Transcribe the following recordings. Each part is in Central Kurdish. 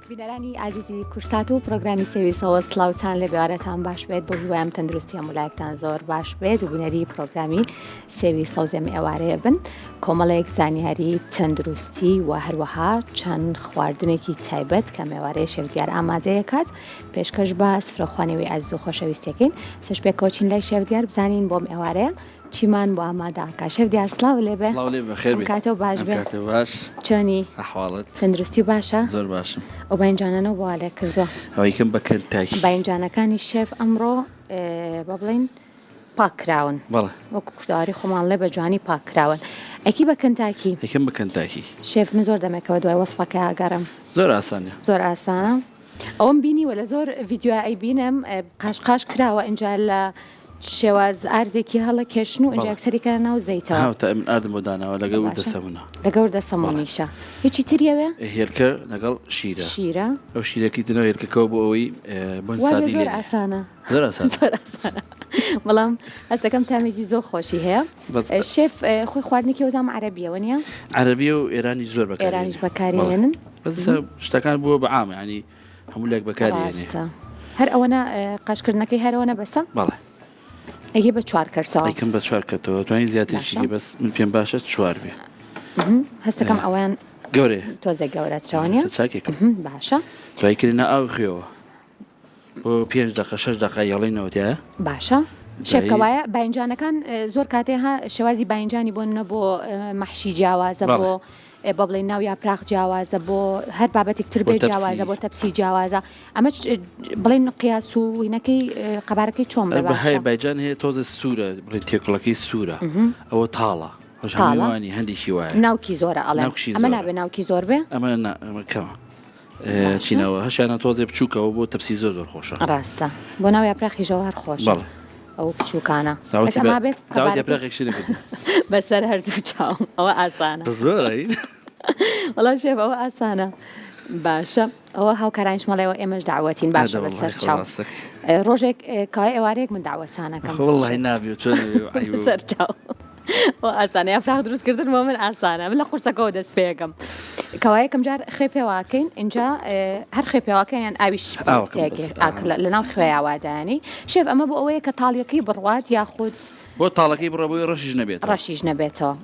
بینەرانی ئازیزی کورسات و پرۆگرامی سێویسەوە سڵاوتان لە بێوارەتان باش بێت بۆ هیوایم تەندروستی هەمولایەکتان زۆر باش بێت و بینەری پرۆگرامی سێویسە و زێمی ئێوارەیە بن کۆمەڵێک زانیاری تەندروستی و هەروەها چەند خواردنێکی تایبەت کە ئێوارەیە شێفدیار ئامادەیە کات پێشکەش بە سفرەخوانەوەی ئازیز و خۆشەویستەکەین سەش پێکەوچین لای شێفدیار بزانین بۆم ئێوارەیە چیمان بۆ ئامادەکە شێفدیار سڵاو لێبێ کاتەوە باش بێت باش چۆنی ئەحواڵت تەندروستی و باشە زۆر باشم ئەو باینجانانەوە بۆ لێ کردووە ئەوەیکەم بەکەن تاکی باینجانەکانی شێف ئەمڕۆ بە بڵین پاکراون بەڵێ وەکو کورداواری خۆمان لێ بە جوانی پاکراون ئەکی بە کەنتاکی یەکەم بەکەن تاکی شێف من زۆر دەمێکەوە دوای وەسفەکە ئاگەرم زۆر ئاسانە زۆر ئاسانە ئەوم بینی وە لە زۆر ڤیددیو ئەی بینم قاشقاش کراوە اینجا لە شێواز ئاردێکی هەڵە کێشن و اینجا ئەکسەریکە ناو زەیتەوە هاوتا من ئاردم بۆ داناوە لەگەڵ دەسەمونە لەگەڵ دەسەمونیشە هیچی تریەوە هێرکە لەگەڵ شیرە شیرە ئەو شیرەکی دنەوە هێرکەکەەوە بۆ ئەوەی بۆن سادی زۆر ئاسانە زۆر ئاسان زۆر ئاسانە بەڵام هەستەکەم تامێکی زۆر خۆشی هەیە شێف خۆی خواردنێکی وەزام عەرەبیەوە نیە عەرەبی و ئێرانی زۆر بەکار ئێرانیش بەکارهێنن بەس شتەکان بووە بە عامە ینی هەموو لێک بەکارهێنێ هەر ئەوەنە قاشکردنەکەی هەرەوەنە بەسە بەڵێ ئەگە بە چوار کردەوە ئەیکەم بە چوار کردەوە توانین زیاترشی بەس من پێم باشە چوار بێ هەستەکەم ئەویان گەورێ تۆزە گەورەترەوەنیە چاکێکم باشە دوایکردنا ئاو خێەوە بۆ 5 دقه 6 دقه یاڵینەوەتیە باشە شێفکەوایە باینجانەکان زۆر کاتێها شێوازی باینجانی بۆ نە بۆ مەحشی جیاوازە بۆ بە بڵێ ناو یا پراخ جیاوازە بۆ هەر بابەتێک تر بێ جیاوازە بۆ تەپسی جیاوازە ئەمە بڵێن قیاس و وینەکەی قەبارەکەی چۆن بە بەهای بایجان هەیە تۆزە سوورە بڵێن تێکڵەکەی سوورە ئەوە تاڵە هەمووانی هەندێکی وایە ناوکی زۆرە ئەڵێ ئەمە نابێ ناوکی زۆر بێ ئەمە کەمە چینەوە هەشیانە تۆزێ بچووکەوە بۆ تەپسی زۆر زۆر خۆشە ڕاستە بۆ ناو یا پراخی ژەوە هەر خۆش ئەو بچووکانە بەسەر هەردوو چاوم ئەوە ئاسانە زۆرین وەڵام شێف ئەوە ئاسانە باشە ئەوە هاوکارانش مەڵێەوە ئێمەش داوەتین باشە بەسەر چاو ڕۆژێک کای ئێوارەیەک من داوەتانەکەم وڵی نابی سەر چاو ئاسانە یا فراخ دروستکردن بۆ من ئاسانە من لە قورسەکەەوە دەست پێەکەم کەوایەکەم جار خێ پێواکەین اینجا هەر خێ پێواکەیان ئاویش لە ناو خوێیاوادانی شێف ئەمە بۆ ئەوەیە کە تاڵیەکەی بڕوات یاخود بۆ تاڵەکەی بڕەبووی ڕەشیش نەبێت ڕەشیش نەبێتەوە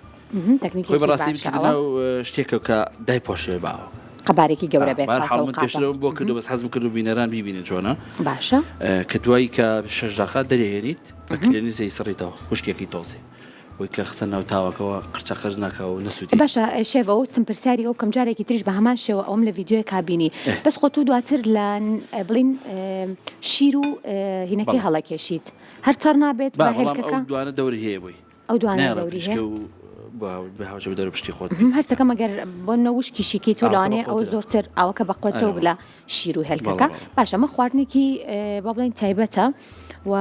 خۆی بەڕاستی بکردنە و شتێکە کە دایپۆشێ باوە قەبارێکی گەورە بێت پێشەوە بۆ کردو بەس حەزم کرد و بینەران بیبینێت چۆنە باشە کە دوایی کە 6 دقه دەرێنیت بە کلێنی زەی سڕیتەوە خوشکێکی تۆزێ بۆی کە خسە ناو تاوەکەەوە قرچە قەرز ناکەوە و نەسووتی باشە شێڤەوە و سمپرسیاری ئەو کەم جارێکی تریش بە هەمان شێوە ئەوم لە ڤیددیۆی کابینی بەس خۆ تو دواتر لە بڵین شیر و هینەکەی هەڵەکێشیت هەر چەر نابێت بە هێلکەکە دوانە دەوری هەیە بووی ئەو دوانە دەوری هەیە بەهاوشە دەرە پشتی خۆت هەستەکە مەگەر بۆ نەوشکی شیکی تۆ لەوانەیە ئەو زۆرتر ئەوەکە بەقۆتەوە لە شیر و هێلکەکە باشە مە خواردنێکی بە بڵین تایبەتە و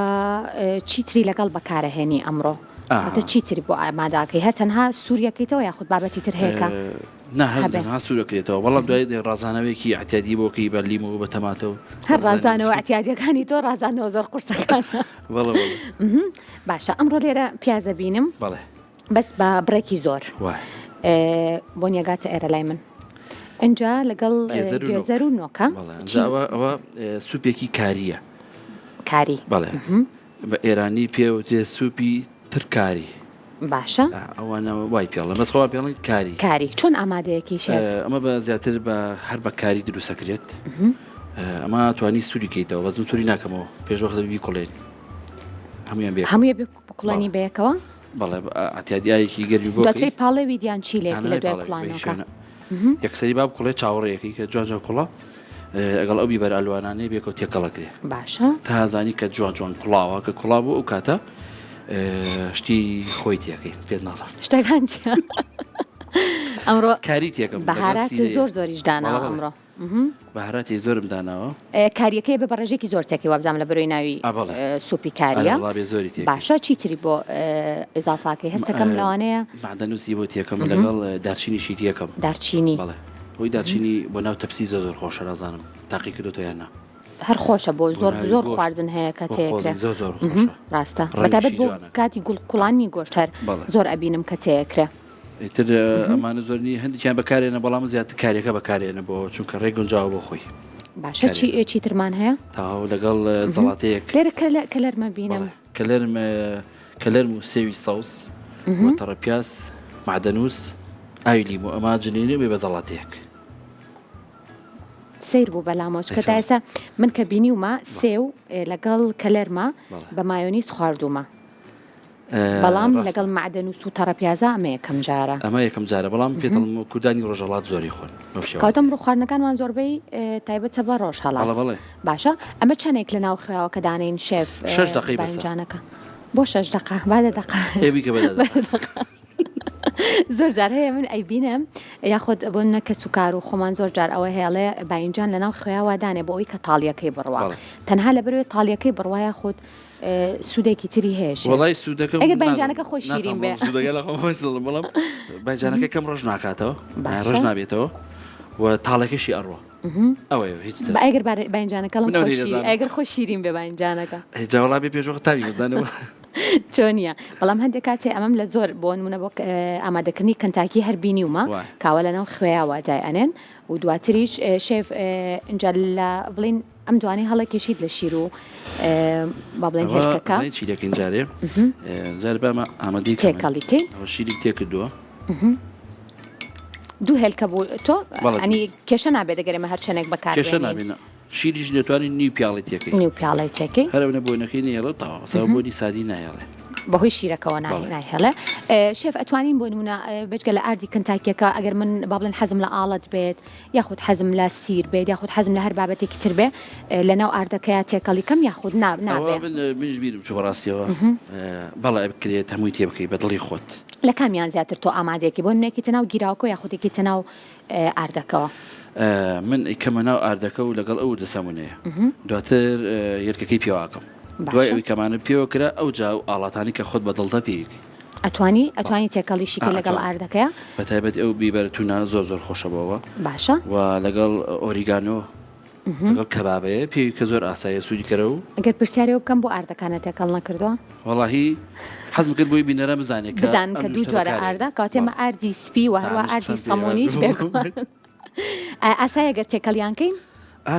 چیتری لەگەڵ بەکارەهێنی ئەمڕۆ چیتری بۆ ئاماداکەی هەر تەنها سووریەکەیتەوە یاخود بابەتی تر هەیەکە ها سوورەکرێتەوە بەڵام دوای ڕازانەوەیکی احتیادی بۆکەی بە لیمەوە بە تەماتەوە هەر ڕازانەوە احتیادیەکانی تۆ ڕازانەوە زۆر قورسەکان باشە ئەمڕۆ لێرە پیازە بینم بەس بە بڕێکی زۆر بۆ نیێگاتە ئێرە لای من اینجا لەگەڵ گێزەر و نۆکە ئەوە سوپێکی کاریە کاری بەڵێ بە ئێرانی پێوتێ سوپی ترکاری باشە ئەوانەوە وای پێڵە بەسخوا پێڵن کاری چۆن ئامادەیەکی شێف ئەمە بە زیاتر بە هەر بە کاری دروستەکرێت ئەمە توانی سووری کەیتەوە بەزم سووری ناکەمەوە پێشوەخت بی کوڵێن هەموویە بکوڵانی بەیەکەوە بەڵێ ئەتیادیایەکی گەرمی بۆ دواتری پاڵێ ویدیان چی لێ لە دوای کوڵانەکە یەکسەری با بکوڵێ چاوەڕێیەکی کە جوان کوڵە ئەگەڵ ئەو بیبەر ئەلوانانەی بێکەوە تێکەڵەکرێ باشە تا هەزانی کە جوان کوڵاوە کە کوڵا بوو ئەو کاتە شتی خۆی تێەکەی پێت ناڵم شتەکان ئەمڕۆ کاری تێکم بەهاراتی زۆر زۆریش داناوە ئەمڕۆ بەهاراتی زۆرم داناوە کاریەکەی بە بەڕێژێکی زۆر تێکی وابزانام لە بەرۆی ناوی سوپی کاریە باشە چیتری بۆ ئضافاکەی هەستەکەم لەوانەیە معدەنووسی بۆ تێکەم لەگەڵ دارچینیشی تێکەم دارچینی هۆی دارچینی بۆ ناو تەپسی زۆر خۆشە نازانم تاقی کردۆ یاننا هەر خۆشە بۆ زۆر خواردن هەیە کە تێکرێت ڕاستە بەتابەت بۆ کاتی گوڵ کوڵانی گۆشت هەر زۆر ئەبینم کە تێکرێ ئیتر ئەمانە زۆرنی هەندێکیان بەکارێنە بەڵام زیاتر کارێکە بەکارێنە بۆ چونکە ڕێگونجاو بۆ خۆی باشە چی ترمان هەیە تاو لەگەڵ زەڵاتەیەک لێرە کەلەرمە بینم کەلەرم و سێوی سەوس وەتەڕە پیاس معدەنووس ئاوی لیمۆ ئەما جنێنێ بێ بە زەڵاتەیەک سیر بوو بەلامۆچ کە تا ئێستا من کە بینیومە سێو لەگەڵ کەلەرمە بە مایۆنیز خواردومە بەڵام لەگەڵ معدەنووس و تەڕەپیازە ئەمە یەکەم جارە ئەمە یەکەم جارە بەڵام پێتەڵ کوردانی ڕۆژەڵات زۆری خۆن کاتەم ڕوو خواردنەکانمان زۆربەی تایبەتە بە ڕۆژهەڵات باشە ئەمە چەندێک لە ناو خوێەوە کە دانین شێف 6 دقی بەنجانەکە بۆ 6 دقه بادە دقه زۆر جار هەیە من ئەیبینم یاخود بۆ نەکە سوکار و خۆمان زۆر جار ئەوە هێڵێ باینجان لەناو خوێەوە دانێ بۆ ئەوی کە تاڵیەکەی بڕوا تەنها لە بەروێ تاڵیەکەی بڕواە خود سوودێکی تری هەیە وڵی سوودەکە ئەگەر باینجانەکە خۆی شیرین بێ بەڵام باینجانەکە کەم ڕۆژ ناکاتەوە ڕۆژ نابێتەوە و تاڵەکەشی ئەڕوە ئەوەیە هیچ ئەگەر باینجانەکە ئەگەر خۆ شیرین بێ باینجانەکە جاوەڵا بێ پێشوە تاویدانەوە چۆنیە بەڵام هەندێک کاتێ ئەمەم لە زۆر بۆ نمونە بۆ ئامادەکردنی کەنتاکی هەر بینیومە کاوە لەناو خوێیاوە جای ئەنێن و دواتریش شێف اینجا لە بڵین ئەم دوانەی هەڵەکێشید لە شیر و با بڵێن هێرکەکە چیرەکەین جارێ جارێ بەمە ئامادەی تێکەڵیکەی شیری تێکردووە دوو هێلکە بوو تۆ ئەنی کێشە نابێت دەگەرێمە هەر چەندێک بەکار کێشە نابێنە شیریش دەتوانین نیو پیاڵی تێکەی نیو پیاڵی تێکەی هەرەونە بۆینەکەی نێڵە تاوە سەو بۆنی سادی نایڵێ بەهۆی شیرەکەەوە نایهێڵێ شێف ئەتوانین بۆ نمونە بچگە لە ئاردی کنتاکیەکە ئەگەر من با بڵێن حەزم لە ئاڵت بێت یاخود حەزم لە سیر بێت یاخود حەزم لە هەر بابەتێکی تر بێ لەناو ئاردەکەیە تێکەڵی کەم یاخود نابێت منش بیرم چ بەڕاستیەوە بەڵێ بکرێت هەمووی تێ بکەی بە دڵی خۆت لە کامیان زیاتر تۆ ئامادەیەکی بۆ نێکی تەناو گیراوکە یاخودێکی تەناو ئاردەکەەوە من ئیکەمە ناو ئاردەکە و لەگەڵ ئەو دەسەمونەیە دواتر یەرکەکەی پێواکەم دوای ئەوی کەمانە پێوە کرا ئەو جا و ئاڵاتانی کە خۆت بەدڵتە پێیەکەی ئەتوانی تێکەڵیشیکە لەگەڵ ئاردەکەیە بەتایبەت ئەو بیبەرتونە زۆر خۆشەبەوە باشە و لەگەڵ ئۆریگانۆ لەگەڵ کەبابەیە پێوی کە زۆر ئاسایە سوودی کەرە و ئەگەر پرسیارەوە بکەم بۆ ئاردەکانە تێکەڵ نەکردووە وەڵاهی حەزم کرد بۆی بینەرە بزانێت بزان کە دوو جۆرە ئاردا کاتێمە ئاردی سپی و هەروە ئاردی سەمۆنیش بێکوان ئاسایە گەر تێکەڵیانکەین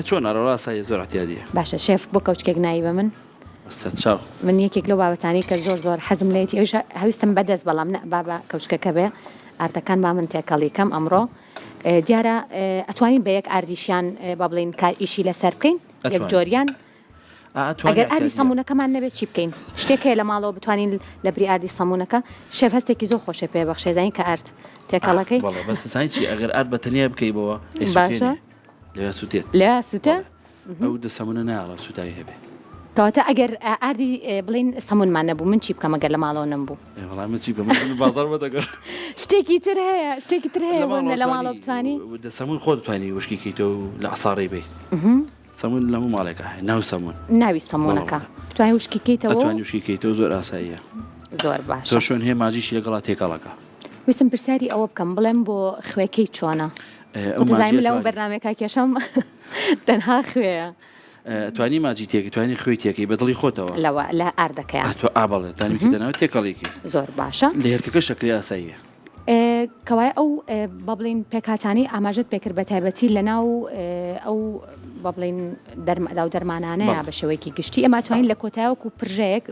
چۆن ئەڕۆ ئاسایە زۆر احتیاجیە باشە شێف بۆ کەوچکێک نایی بە من یەکێک لەو بابەتانی کە زۆر حەزم لێتی ئەوش هەویستم بەدەست بەڵام بابا کەوچکەکە بێ ئاردەکان با من تێکەڵی کەم ئەمڕۆ دیارە ئەتوانین بە یەک ئاردیشیان با بڵین ئیشی لەسەر بکەین یەک جۆریان ئەگەر ئاردی سەمونونەکەمان نەبێت چی بکەین شتێک هەیە لە ماڵەوە بتوانین لە بری ئاردی سەمونونەکە شێف هەستێکی زۆر خۆشە پێ بەخشێزانی کە ئارد تێکەڵەکەی بەسانی ئەگەر ئارد بەتەنیا بکەیبەوە باشە لە سووتێت لە سووتە ئەو دەسەمونە ناڵە سوتایی هەبێ کەواتە ئەگەر ئاردی بڵین سەمونمان نەبوو من چی بکەم ئەگەر لە ماڵەوە نەمبوو شتێکی تر هەیە لە ماڵەوە بتوانی دەسەمون خۆ بتوانی وشکیکەیتەوە لە عساڕی بیت سەمون لە هەموو ماڵێکە ناو سەمون ناوی سەمونونەکە توانی وشکیکەیتەوە زۆر ئاساییە زۆر باش شۆن هەیە ماجیشی لەگەڵا تێکەڵەکە ویستم پرسیاری ئەوە بکەم بڵێم بۆ خوێکەی چۆنە دەزانم لەو بەرنامێکا کێشەم تەنها خوێە توانی ماجی تێکی توانی خوێی تێکی بەدڵی خۆتەوە لەوە لە ئاردەکەیان تۆ ئابڵێ تانویکی دەناوە تێکەڵێکی زۆر باشە لە هێرکەکە شەکری ئاساییە کەوای ئەو بەڵین پێکاتانی ئاماژت پێکرد بە تایبەتی لە ناو ئەو بەڵین دەرمەدا و دەرمانانەیە بە شێوەیەکی گشتی ئەمە توانین لە کۆتایوەکو پرژەیەک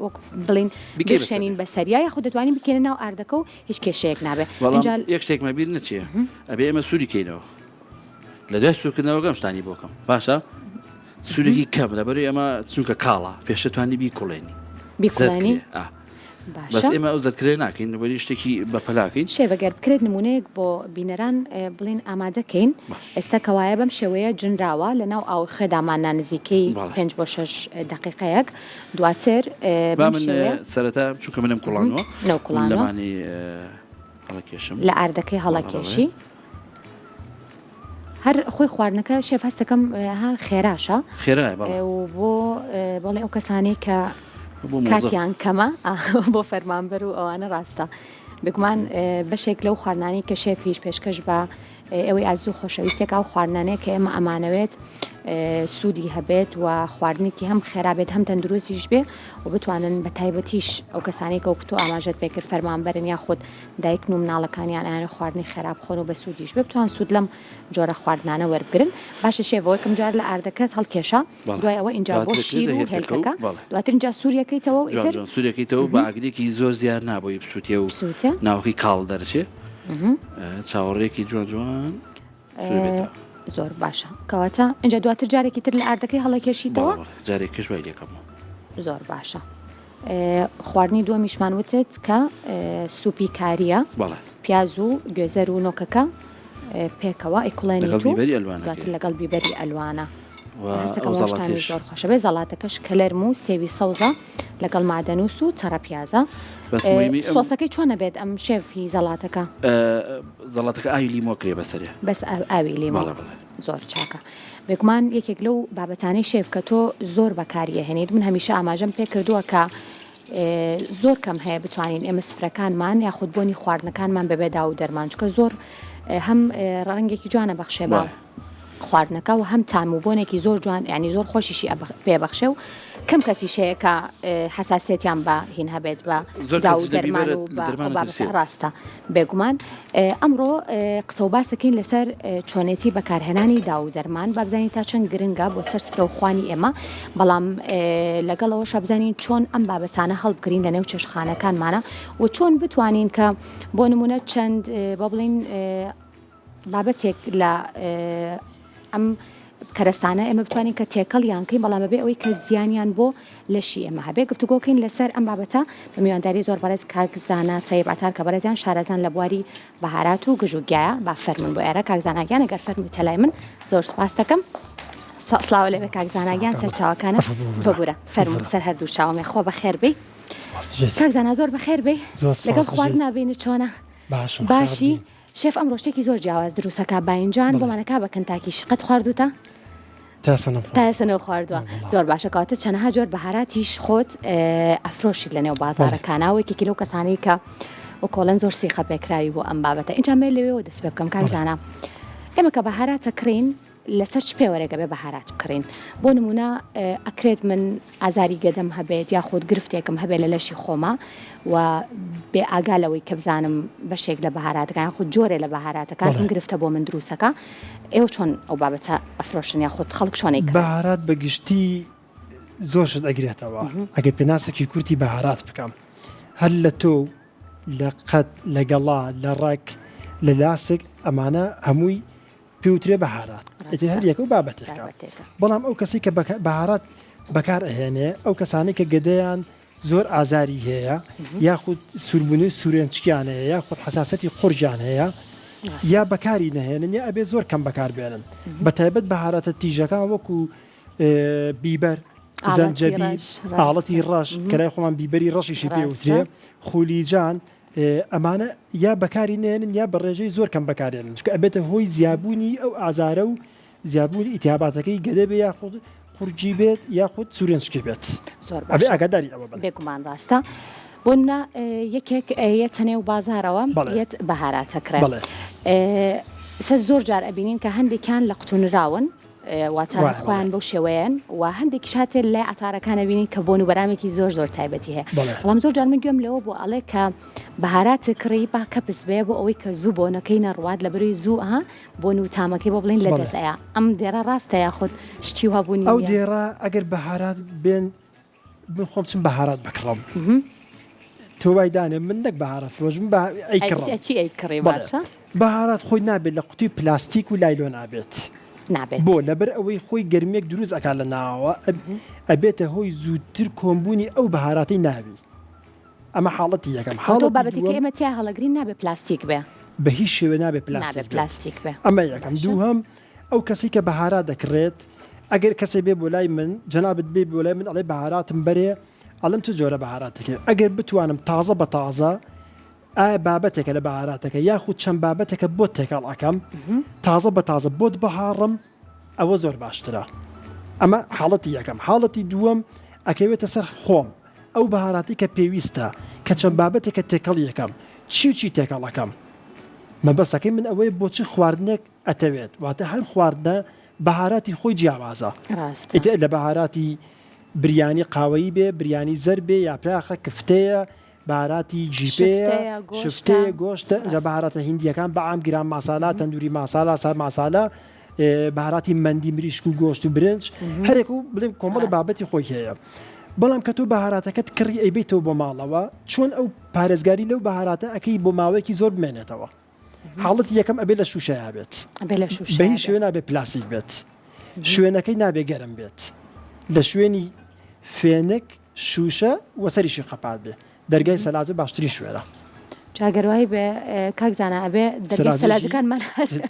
بڵین بشێنین بەسەریا یاخود دەتوانین بکەنە ناو ئاردەکە و هیچ کێشەیەک نابێت یەک شتێکمە بیر نەچیە ئەبێ ئێمە سووری کەینەوە لە دوای سوورکردنەوە گەم شتانی بۆکەم باشە سوورێکی کەم لەبەروی ئەمە چونکە کاڵە پێشە توانی بیکوڵێنی بەس ئێمە ئەو زەتکرێ ناکەین بەری شتێکی بەپەلاکەین شێوەگەر بکرێت نمونەیەک بۆ بینەران بڵین ئامادەکەین ئێستا کەوایە بەم شێوەیە جنراوە لە ناو ئاو خێدامانە نزیکەی 5 بۆ 6 دقیقەیەک دواتر سەرەتا چونکە منم کوڵانەوە لەمانی هەڵەکێشم لە ئاردەکەی هەڵەکێشی هەر خۆی خواردنەکە شێف هەستەکەم ها خێراشە و بۆ بەڵێ ئەو کەسانی کە کاتیان کەمە بۆ فەرمانبەر و ئەوانە ڕاستە بگومان بەشێک لەو خواردنانی کە شێفیش پێشکەش بە ئەوەی ئازوو خۆشەویستێکا و خواردنانەیە کە ئێمە ئەمانەوێت سوودی هەبێت و خواردنێکی هەم خێرابێت هەم تەندروستیش بێ و بتوانن بە تایبەتیش ئەو کەسانی کە وەکتۆ ئاماژەت پێکرد فەرمانبەرن یا خۆت دایکن و مناڵەکانیان ئایانە خواردنی خێراب خۆن و بە سوودیش بێ بتوان سوود لەم جۆرە خواردنانە وەربگرن. باشە شێڤەوەی کەم جار لە ئاردەکەت هەڵکێشە دوای ئەوە اینجا بۆ شیر و هێلکەکە دواتر اینجا سووریەکەیتەوە ئیتر سوورەکەیتەوە بە ئاگرێکی زۆر زیاد نابۆی بسووتێ و ناوەکەی کاڵ دەرچێ چاوەڕێکی جوان جوان زۆر باشە کەواتە اینجا دواتر جارێکی تر لە ئاردەکەی هەڵەکێشیتەوە جارێکش وای لێکەمەوە. زۆر باشە. خواردنی دووەمیشمان وتت کە سوپی کاریە پیاز و گوێزەر و نۆکەکە پێکەوە ئەیکوڵێنیت و دواتر لەگەڵ بیبەری ئەلوانە هەستەکە ڕۆژتانی زۆر خۆشە بێ زەڵاتەکەش کەلەرم و سێوی سەوزە لەگەڵ مادەنووس و چەڕە پیازە. سۆسەکەی چۆنە بێت ئەم شێفی زەڵاتەکە؟ زەڵاتەکە ئاوی لیمۆکرێ بەسەرێ بەس ئاوی لیمۆ زۆر چاکە. بێگومان یەکێک لەو بابەتانەی شێف کە تۆ زۆر بەکاریە هێنیت من هەمیشە ئاماژەم پێ کردووە کە زۆر کەم هەیە بتوانین ئێمە سفرەکانمان یاخود بۆنی خواردنەکانمان بەبێدا و دەرمان چکە زۆر هەم ڕەنگێکی جوانە بەخشێ بە خواردنەکە و هەم تاموبوونێکی زۆر جوان ینی زۆر خۆشیشی پێبەخشێ و کەم کەسی شەیە کە حساسێتیان بە هین هەبێت بە دا و دەرمان و ڕاستە بێگومان. ئەمڕۆ قسە و باسەکەین لەسەر چۆنێتی بەکارهێنانی دا و دەرمان با بزانین تا چەند گرنگە بۆ سەر سفرە و خوانی ئێمە بەڵام لەگەڵەوە شەبزانین چۆن ئەم بابەتانە هەڵبگرین لە نێو چێشخانەکانمانە و چۆن بتوانین کە بۆ نمونە چەند بە بڵین بابەتێک لە ئەم کەرەستانە ئێمە بتوانین کە تێکەڵیان کەین بەڵام بەبێ ئەوەی کە زیانیان بۆ لەشی ئێمە هەبێ گفتوگۆکەین لەسەر ئەم بابەتە بە میوانداری زۆر بەڕێز کاکزانە تەیبعتار کە بەڕێزیان شارەزان لە بواری بەهارات و گژوگیایە با فەرمون بۆ ئێرە کاکزاناگیان ئەگەر فەرمی تەلای من زۆر سپاس دەکەم. سڵاو لەبێ کاکزاناگیان سەرچاوەکانە ببوورە فەرمون سەر هەردوو چاوەمێ خۆ بەخێر بێ کاکزانە زۆر بەخێر بێ لەگەڵ خواردن نابینی چۆنە باشی شێف ئەم ڕۆشتێکی زۆر جیاواز دروستەکە باینجان بۆمانەکە بە کنتاکی شقت خواردوتە تاسەنەوە خواردووە زۆر باشە کەواتە چەنەها جۆر بەهاراتیش خۆت ئەفرۆشی لە نێو بازارەکانەوەیکی کیلو کەسانی کە و کۆڵەن زۆر سیخە پێکراوی بۆ ئەم بابەتە اینجا مێ لەوێەوە دەست پێ بکەم کاکزانە ئێمە کە بەهاراتە کڕین لەسەر چ پێوەرێگە بێ بەهارات بکڕین بۆ نمونە ئەکرێت من ئازاری گەدەم هەبێت یا خۆت گرفتێکم هەبێت لە لەشی خۆمە و بێ ئاگالەوەی کە بزانم بەشێک لە بەهاراتەکان خودت جۆرێ لە بەهاراتەکان گرفتە بۆ من دروستەکە ئێوە چۆن ئەو بابەتە ئەفرۆشن یا خودت خەڵک چۆنێک بەهارات بەگشتی زۆرشت ئەگرێتەوە ئەگەر پێناسێکی کورتی بەهارات بکەم هەر لە تۆ لە قەت لە گەڵا لە ڕێک لە لاسک ئەمانە هەمووی پێوترێ بەهارات هەر یەک و بابەتێکە بەڵام ئەو کەسی کە بەهارات بەکار ئەهێنێ ئەو کەسانی کە گەدەیان زۆر ئازاری هەیە یاخود سوربوونی سوورێنچکیان هەیە یاخود حساسەتی قورجان هەیە یا بەکاری نەهێنن یا ئەبێ زۆر کەم بەکار بێنن بە تایبەت بەهاراتە تیژەکان وەکو بیبەر زەنجەبیل ئاڵەتی ڕەش کەلای خۆمان بیبەری ڕەشیشی پێوترێ خولیجان ئەمانە یا بەکاری نێنن یا بە ڕێژەی زۆر کەم بەکارێنن چکە ئەبێتە هۆی زیابوونی ئەو ئازارە و زیابوونی ئیتیاباتەکەی گەدە بێ یاخود قورجی بێت یاخود سوورێنچکی بێت ئەبێ ئاگاداری ئەوە بن بێگومان ڕاستە بۆ یەکێک یەت هەنێو بازارەوە یەت بەهاراتەکرێت سە زۆر جار ئەبینین کە هەندێکیان لە قوتونراون واتە خۆیان بەو شێوەیەن و هەندێکی شاتێ لای ئاتارەکانە بینین کە بۆن و بەرامێکی زۆر زۆر تایبەتی هەیە بەڵام زۆر جار من گوێم لەوە بۆ ئەڵێ کە بەهارات کڕی با کەپس بێ بۆ ئەوەی کە زوو بۆنەکەی نەڕوات لە بەروی زوو ئەها بۆن و تامەکەی بۆ بڵین لە دەستەیە ئەم دێرە ڕاستە یاخود شتی وابوونی ئەو دێرە ئەگەر بەهارات بێن من خۆم چم بەهارات بکڕم تۆ وای دانێ من نەک بەهارە فرۆژم ئەیکڕی باشە بەهارات خۆی نابێت لە قوتوی پلاستیک و لایلۆ نابێت بۆ لەبەر ئەوەی خۆی گەرمێک دروست ئەکات لە ناوە ئەبێتە هۆی زووتر کۆمبوونی ئەو بەهاراتی ناوی ئەمە حاڵەتی یەکەم حاڵەتی بابەتی کە ئێمە تیا هەڵەگرین نابێت پلاستیک بێ بە هیچ شێوە نابێت پلاستیک بێ ئەمە یەکەم دووهەم ئەو کەسی کە بەهارات دەکرێت ئەگەر کەسێ بێ بۆ لای من جەنابەت بێ بۆ لای من ئەڵێ بەهاراتم بەرێ ئەڵم چ جۆرە بەهاراتێکە ئەگەر بتوانم تازە بە تازە ئایا بابەتێکە لە بەهاراتەکە یاخود چەند بابەتێکە بۆ تێکەڵ ئەەکەم تازە بە تازە بۆت بەهاڕم ئەوە زۆر باشترە ئەمە حاڵەتی یەکەم حاڵەتی دووەم ئەکەوێتە سەر خۆم ئەو بەهاراتی کە پێویستە کە چەند بابەتێکە تێکەڵ یەکەم چی تێکەڵەکەم مەبەستەکەی من ئەوەیە بۆچی خواردنێک ئەتەوێت واتە هەر خواردنە بەهاراتی خۆی جیاوازە ڕاستە ئیتر لە بەهاراتی بریانی قاوەیی بێ بریانی زەر بێ یا پراخە کفتەیە بەهاراتی جیپەیە شفتەیە، گۆشتە. شفتەیە گۆشتە اینجا ڕاست. بەهاراتە هیندیەکان بەعام گران ماسالا تەندوری ماسالا سەر ماسالا بەهاراتی مەندی مریشک و گۆشت و برنج هەرێک و بڵێم کۆمەڵ ڕاست. بابەتی خۆی هەیە بەڵام کە تۆ بەهاراتەکەت کڕی ئەیبیتەوە بۆ ماڵەوە چۆن ئەو پارێزگاری لەو بەهاراتە ئەەکەی بۆ ماوەیەکی زۆر بمێنێتەوە حاڵەتی یەکەم ئەبێ لە شوشەیە بێت بێ لە شوشە بە هیچ شوێن نابێت پلاسیک بێت شوێنەکەی نابێ گەرم بێت لە شوێنی فێنک شوشە وەسەریشی قەپات بێ دەرگای سەلاجە باشتری شوێنە جاگەروایی بێ کاکزانە ئەبێ دەرگای سەلاجەشی سەلاجەکانمان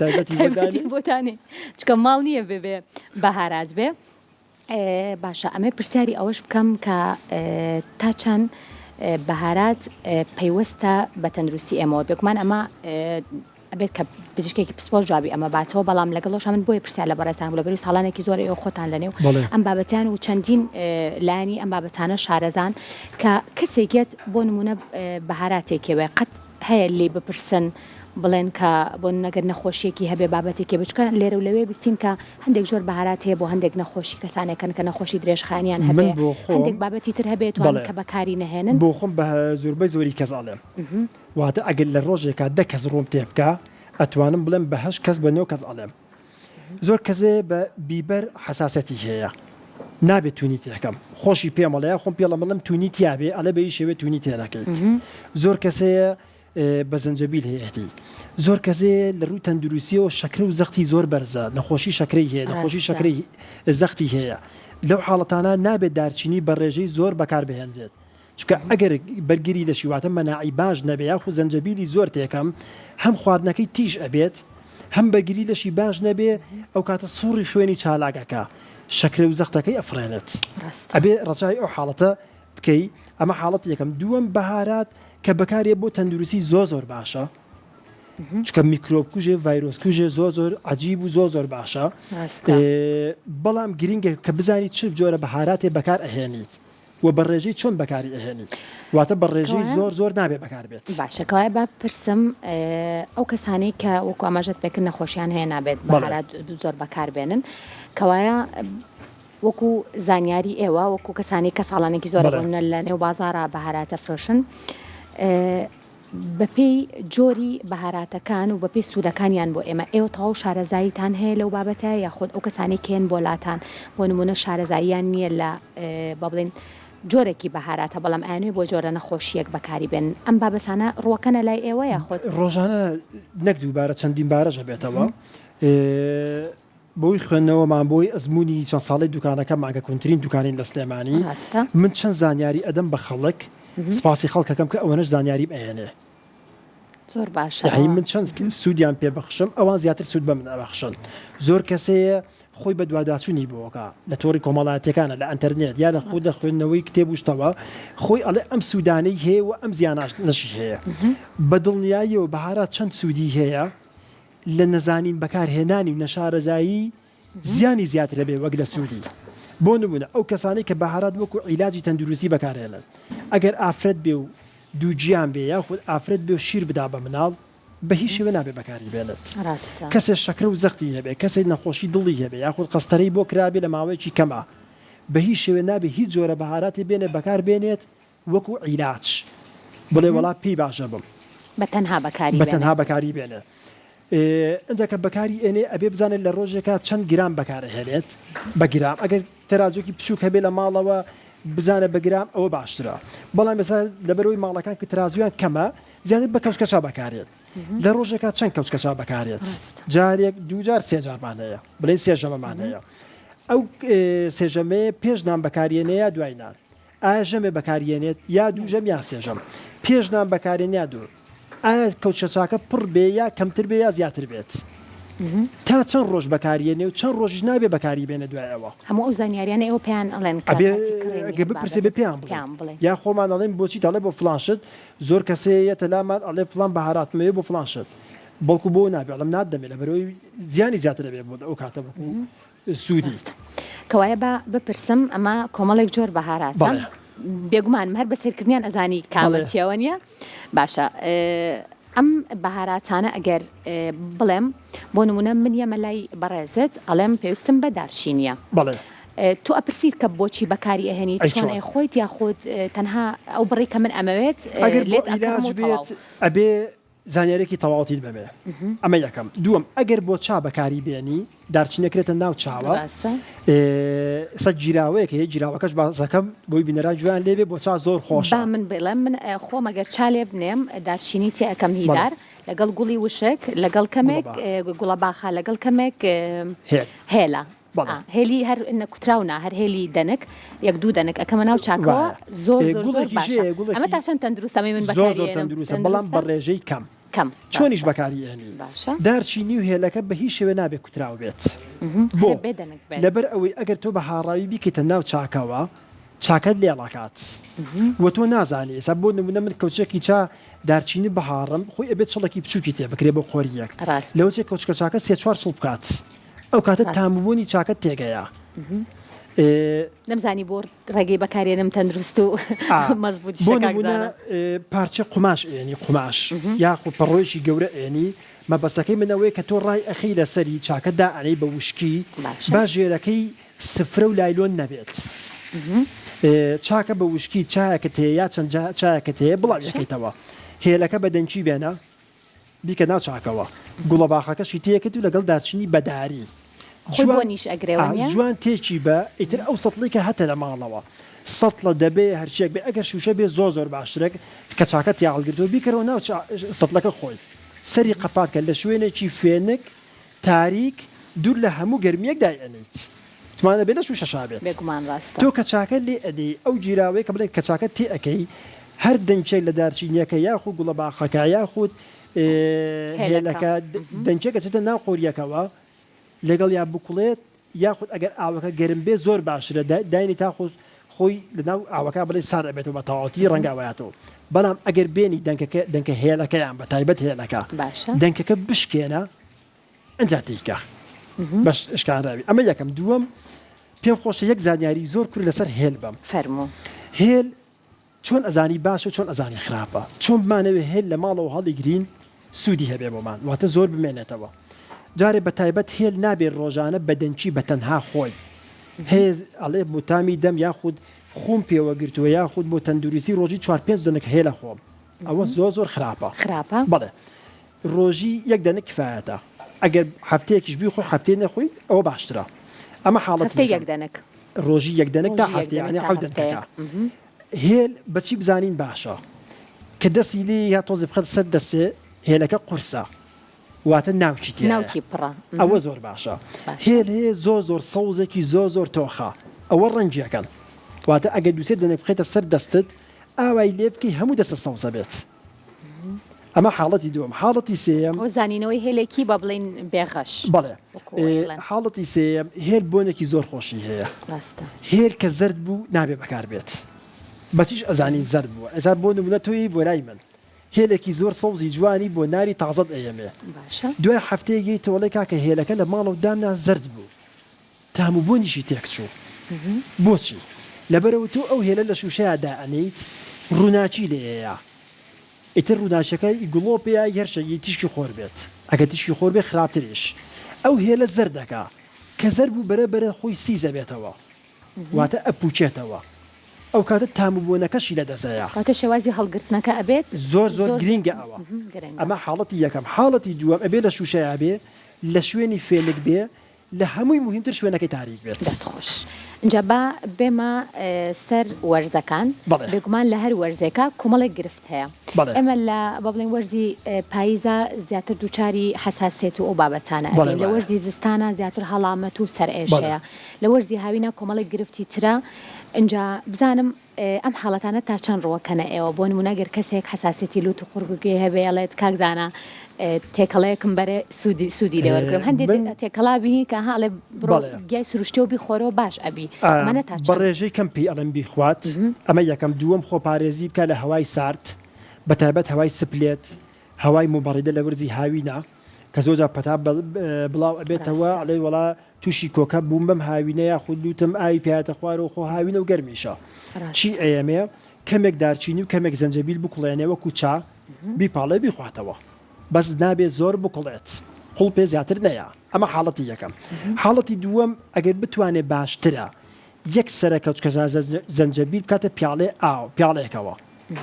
تایبەتی تایبەتی بۆتانێ چکە ماڵ نییە بێ بەهارات بێ باشە ئەمێ پرسیاری ئەوەش بکەم کە تا چەند بەهارات پەیوەستە بە تەندروستی ئێمەوە بێکمان ئەمە ئەبێت کە پزیشکێکی پسپۆر جوابی ئەمە باتەوە بەڵام لەگەڵەوەش من بۆیە پرسیار لە بەڕێستان لە بەری ساڵانێکی زۆر ئێوە خۆتان لەنێو ئەم بابەتیان و چەندین لایانی ئەم بابەتانە شارەزان کە کەسێکێت بۆ نمونە بەهاراتێکەوە قەت هەیە لێ بپرسن بڵێن کە بۆ نەگەر نەخۆشیێکی هەبێ بابەتێکی بچکە لێرە و لەوێ بستین کە هەندێک جۆر بەهارات هەیە بۆ هەندێک نەخۆشی کەسانێکن کە نەخۆشی درێژخانیان هەبێ هەندێک بابەتی تر هەبێت توان کە بەکاری نەهێنن بۆ خۆم بە زۆربەی زۆری کەزاڵێم واتە ئەگەر لە ڕۆژێکا دە کەس ڕۆم تێ بکە ئەتوانم بڵێم بە هەشت کەس بە نۆ کەس ئەڵێم زۆر کەسێ بە بیبەر حساسەتی هەیە نابێت تونی تێکەم خۆشی پێمەڵەیە خۆم پێڵە مەڵم تونی تیاابێ ئەلە بەی شێوێت تونی تێنەکەیت زۆر کەسەیە بە زەنجەبیل هەیەتی زۆر کەسێ لە ڕووی تەندروستیەوە شەکرە و زەختی زۆر بەرزە نەخۆشی شەکرەی هەیە نەخۆشی شەکرەی زەختی هەیە لەو حاڵەتانە نابێت دارچینی بە ڕێژەی زۆر بەکار بهێنرێت چکە ئەگەر بەرگری لە شیواتە مەناعی باش نەبێ یاخو زەنجەبیلی زۆر تێکەم هەم خواردنەکەی تیژ ئەبێت هەم بەرگری لەشی باش نەبێ ئەو کاتە سوڕی خوێنی چالاگەکە شەکرە و زەختەکەی ئەفرێنێت ئەبێ ڕجای ئەو حاڵەتە بکەی ئەمە حاڵەت یەکەم دووەم بەهارات کە بەکارێ بۆ تەندروستی زۆر باشە چکە میکرۆب کوژێ ڤایرۆس کوژێ زۆر عجیب و زۆر باشە بەڵام گرنگە کە بزانیت چ جۆرە بەهاراتێ بەکار ئەهێنیت و بە ڕێژەی چۆن بەکاری ئەهێنیت واتە بە ڕێژەی زۆر نابێ بەکار بێت باشەکەوای با پرسم ئەو کەسانی کە وەکو ئاماژەت پێکرد نەخۆشیان هەیە نابێت بەهارات زۆر بەکار بێنن کەوایە وەکو زانیاری ئێوە وەکو کەسانی کە ساڵانێکی زۆر بوونە لە نێو بازارە بەهاراتە فرۆشن بەپێی جۆری بەهاراتەکان و بەپێی سوودەکانیان بۆ ئێمە ئێوە تەواو شارەزاییتان هەیە لەو بابەتە یاخۆت ئەو کەسانی کێن بۆلاتان بۆ نمونە شارەزاییان نییە لە با بڵێن جۆرێکی بەهاراتە بەڵام ئەوێ بۆ جۆرە نەخۆشیەک بەکاری بێن ئەم بابەتانە ڕوەکەنە لای ئێوە یاخۆت ڕۆژانە نەک دووبارە چەندین بارەژە بێتەوە بۆی خوێندنەوەمان بۆی ئەزمموی چەند ساڵی دوکانەکە ماگە کونتترین دوکانین لە سلێمانی من چەند زانیاری ئەدەم بە خەڵک سپاسی خەڵکەکەم کە ئەوەنش زانیاریم ئەێنێ زۆر باشە من چەند سوودیان پێبەخشم ئەوان زیاتر سوود بە من ئەبەخشن زۆر کەسەیە خۆی بە دوواداچوونی بۆکە لە تۆڕی کۆمەڵایەتەکانە لە ئەتەرنێت یا لە خۆ دەخوێندنەوەی کتێبوشتەوە خۆی ئەڵێ ئەم سوودانەی هەیە و ئەم زیاناش نەشی هەیە بە دڵنیاییەوە بەهارات چەند سوودی هەیە لە نەزانین بەکارهێنانی و نەشارەزایی زیانی زیاترە بێ وەک لە سوودی بۆ نمونە ئەو کەسانی کە بەهارات وەکو عیلاجی تەندروستی بەکارهێنن ئەگەر ئافرەت بێ و دوو گیان بێ یاخود ئافرەت بێ و شیر بدا بە مناڵ بە هیچ شێوە نابێ بەکاری بێنێت کەسێ شەکرە و زەختی هەبێ کەسێک نەخۆشی دڵی هەبێ یاخود قەستەرەی بۆ کرابێ لە ماوەیەکی کەمە بە هیچ شێوە نابێ هیچ جۆرە بەهاراتی بێنێ بەکار بێنێت وەکو عیلاج بڵێ وڵا پێی باشە بم بەتەنها بەکاری بێنێ ئەجا کە بەکاری ئێنێ ئەبێ بزانێت لە ڕۆژێکە چەند گرام بەکارهێنێت بە گرام ئەگەر تەرازۆکی بچووک هەبێ لە ماڵەوە بزانە بە گرام ئەوە باشترە بەڵام ێستا لەبەرەوەی ماڵەکان کە ترازویان کەمە زیاتر بە کەوچکەشا بەکارێت لە ڕۆژێکە چەند کەوچکەشا بەکارێت جارێک دووجار سێجارمان هەیە بڵێن سێژەمەمان هەیە ئەو سێژەمەیە پێش نان بەکارێنەیە دوای نان ئایا ژەمێ بەکارێنێت یا دووژەم یا سێژەم پێش نان بەکارێنیا دوو ئایا کەوچەچاکە پڕ بێ یا کەمتر بێ یا زیاتر بێت تا چەند ڕۆژ بەکارێنێ و چەند ڕۆژش نابێ بەکاری بێنە دوایەوە هەموو ئەو زانیاریانە ئێوە پێیان ئەڵێن بپرسێ بە پێیان بڵێ یا خۆمان ئەڵێن بۆچی دەڵێ بۆ فلانشت زۆر کەسەیەتە لامان ئەڵێ فلان بەهاراتمەوێ بۆ فلانشت بەڵکو بۆ نابێ ئەڵم نادەمێت لە بەرەوەی زیانی زیاتر دەبێت بۆ ئەو کاتە بکو سوودی کەوایە بە بپرسم ئەمە کۆمەڵێک جۆر بەهاراتە بێگومان هەر بە سیرکردنیان ئەزانی کامەچیەوە نیە باشە ئەم بەهاراتانە ئەگەر بڵێم بۆ نمونە من یەمەلای بەڕێزت ئەڵێم پێویستم بە دارچینیە بەڵێ تو ئەپرسیت کە بۆچی بەکاری ئەهێنیت ئەی چۆن چۆن؟ ئەیخۆیت یاخود تەنها ئەو بڕی کە من ئەمەوێت ئەگەر بۆ لێت عیلاج ئەەکەم بێت ئەبێ زانیارێکی تەواوەتیت بەبێ ئەمە یەکەم دووەم ئەگەر بۆ چا بەکاری بێنی دارچینەکرێتە ناو چاوە سە جیراوەیەک هەیە جیراوەکەش بازەکەم بۆی بینەرا جوان لێبێ بۆ چا زۆر خۆش با من بڵێم من خۆم ئەگەر چالێ بنێم دارچینی تێ ئەەکەم هیدار لەگەڵ گوڵی وشک لەگەڵ کەمێک گوڵە باخە لەگەڵ کەمێک هێلا هێلی هەر کوتراونا هەر هێلی دەنک یەک دوو دەنک ئەەکەمە ناو چاکەوە زۆر زۆر باشە ئەمە تاشان تەندروستەمە من زۆر تەندروستە بەڵام بەڕێژەی کەم کەم چۆنیش بەکاری ئەهێنی دارچینی و هێلەکە بە هیچ شێوە نابێت کوتراو بێت بۆ لەبەر ئەوەی ئەگەر تۆ بە هاڕاوی بیکەیتە ناو چاکەوە چاکەت لێڵاکات وە تۆ نازانی ئێستا بۆ نمونە من کەوچێکی چا دارچینی بەهاڕم خۆی ئەبێت چڵێکی بچووکی تێ بکرێ بۆ قۆریەک لەوچێک کەوچکە چاکە سێ چوار چڵ بکات ئەو کاتە تامبوونی چاکەت تێگەیە نەمزانی بۆ ڕێگەی بەکارێنم تەندروست و مەزبوط پارچە قوماش ئێنی قوماش یاخود پەڕۆیشی گەورە ئێنی مەبەستەکەی منەوەی کە تۆ ڕای ئەخی لەسەری چاکەدا ئەنەی بە وشکی با ژێرەکەی سفرە و لایلۆن نەبێت چاکە بە وشکی چایەکە تەیە یا چەند چایەکە تەیە بڵاو یەکەیتەوە هێلەکە بەدەنگی بێنە بیکە ناو چاکەوە گوڵە باخەکەشی تێکت و لەگەڵ دارچینی بەداری جوان تێکی بە ئیتر ئەو سەڵی کە هەتە لە ماڵەوە سەڵە دەبێ هەرچێک بێ ئەگەر شوشە بێ زۆر باشترێک کە چاکەت یاڵگرتو بیکەرەوە ناو سەڵەکە خۆی سەری قەپاتکە لە شوێنێکی فێنک تاریک دوور لە هەموو گەرمیەک دایئەنیت توانە بێ لە شوشە شابێت تۆ کە چاکە لێ ئەدەی ئەو جیراوەی کە بڵێن کە چاکە تێ ئەەکەی هەر دەنگچەی لە دارچینیەکە یاخود گوڵە باخەکە یاخود هێلەکە دەنگچێکە چێتە ناو قۆریەکەوە لەگەڵ یا بکوڵێت یاخود ئەگەر ئاوەکە گەرم بێ زۆر باشرە داینی تا خۆی لەناو ئاوەکە بڵێ سار ئەبێتەوە بە تەواوەتی ڕەنگاوایەتەوە بەڵام ئەگەر بێنی دەنگە هێلەکەیان بە تایبەت هێلەکە دەنگەکە بشکێنە ئەنجا تیکە بەش شکانراوی ئەمە یەکەم دووەم پێم خۆشە یەک زانیاری زۆر کوور لەسەر هێل بم فەرموو هێل چۆن ئەزانی باشە چۆن ئەزانی خراپە چۆن بمانەوێ هێل لە ماڵەوە هەڵی گرین سوودی هەبێ بۆمان واتە زۆر بمێنێتەوە جارێ بە تایبەت هێل نابێت ڕۆژانە بەدەنکی بە تەنها خۆی هێز ئەڵێ بوتامی دەم یاخود خۆم پێوە گرتووە یاخود بۆ تەندروستی ڕۆژی 4-5 دەنک هێلە خۆم ئەوە زۆر خراپە بەڵێ ڕۆژی یەک دەنک کفایەتە ئەگەر هەفتەیەکیش بی خۆی هەفتەی نەخۆی ئەوە باشترە ئەمە حاڵەتی یەک دەنک ڕۆژی یەک دەنک تا هەفتەیە حەوت دەنکەکە هێل بەچی بزانین باشە کە دەستی لێ یا تۆزی بخەت سەر دەسێ هێلەکە قورسە واتە ناوکی تێ ناوکی پڕە ئەوە زۆر باشە هێل هەیە زۆر سەوزێکی زۆر تۆخە ئەوە ڕەنجیەکەن واتە ئەگە دووسێ دەنێک بخێتە سەر دەستت ئاوای لێ بکەی هەموو دەستە سەوزە بێت ئەمە حاڵەتی دووەم حاڵەتی سێم زانینەوەی هێلێکی بە بڵین بێغەش بەڵێ حاڵەتی سێم هێل بۆنێکی زۆر خۆشی هەیە هێل کە زرد بوو نابێ بەکار بێت بەچیش ئەزانی زرد بووە ئەزار بۆ نمونە تۆی بۆ لای من هێلێکی زۆر سەوزی جوانی بۆ ناری تازەت ئەیەمێ دوای هەفتەیەکی تۆڵی کاکە هێلەکە لە ماڵەوە دامنا زرد بوو تامو بۆنیشی تێکچوو بۆچی لەبەرەوە تۆ ئەو هێلە لە شوشەیەدا ئەنیت ڕووناچی لێیە ئیتر ڕووناچەکە گڵۆپەیە هەرشەی تیشکی خۆر بێت ئەگە تیشکی خۆر بێ خراپتریش ئەو هێلە زەردەکە کە زەر بوو بەرەبەرە خۆی سیزە بێتەوە واتە ئەپوچێتەوە ئەو کاتە تامبوونەکەشی لە دەسەیە کاتە شێوازی هەڵگرتنەکە ئەبێت زۆر گرینگە ئەوە ئەمە حاڵەتی یەکەم حاڵەتی دووەم ئەبێ لە شوشەیە بێ لە شوێنی فێنک بێ لە هەمووی مهمتر شوێنەکەی تاریک بێت دەستخۆش اینجا با بێمە سەر وەرزەکان بێگومان لە هەر وەرزێکە کۆمەڵێک گرفت هەیە ئەمە لە بە بڵێن وەرزی پاییزە زیاتر دووچاری حەساسێت و ئەو بابەتانە لە وەرزی زستانە زیاتر هەڵامەت و سەرئێشەیە لە وەرزی هاوینە کۆمەڵێک گرفتی ترە اینجا بزانم ئەم حاڵەتانە تا چەند ڕۆکەنە ئێوە بۆ نمونەگەر کەسێک حەساسێتی لوت و قورگوگوێ هەبێڵێت کاکزانە تێکەڵەیەکم بەرێ سوودی لێوەرگرم هەندێک تێکەڵا بینی کە هەڵێ گیای سروشتە و بیخۆرەوە باش ئەبی منە تا بەڕێژەی کەمپی ئەڵم بیخوات ئەمە یەکەم دووەم خۆپارێزی بکە لە هەوای سارد بەتایبەت هەوای سپلێت هەوای مۆبەڕیدە لە وەرزی هاوینە کە زۆجا پەتا بڵاو ئەبێتەوە ئەڵێ وڵا تووشی کۆکە بووم بەم هاوینەیە خودلوتم ئاوی پیاتە خوارەوە خۆ هاوینە و گەرمیشە چی ئەیەمێ کەمێک دارچینی و کەمێک زەنجەبیل بکوڵێنێ وەکو چا بیپاڵێ بیخواتەوە بەس نابێت زۆر بکڵێت قوڵ پێ زیاتر نەیە ئەمە حاڵەتی یەکەم حاڵەتی دووەم ئەگەر بتوانێت باشترە یەک سەرەکە کەژا زەنجەبیل بکاتە پیاڵێ ئاو پیاڵێکەوە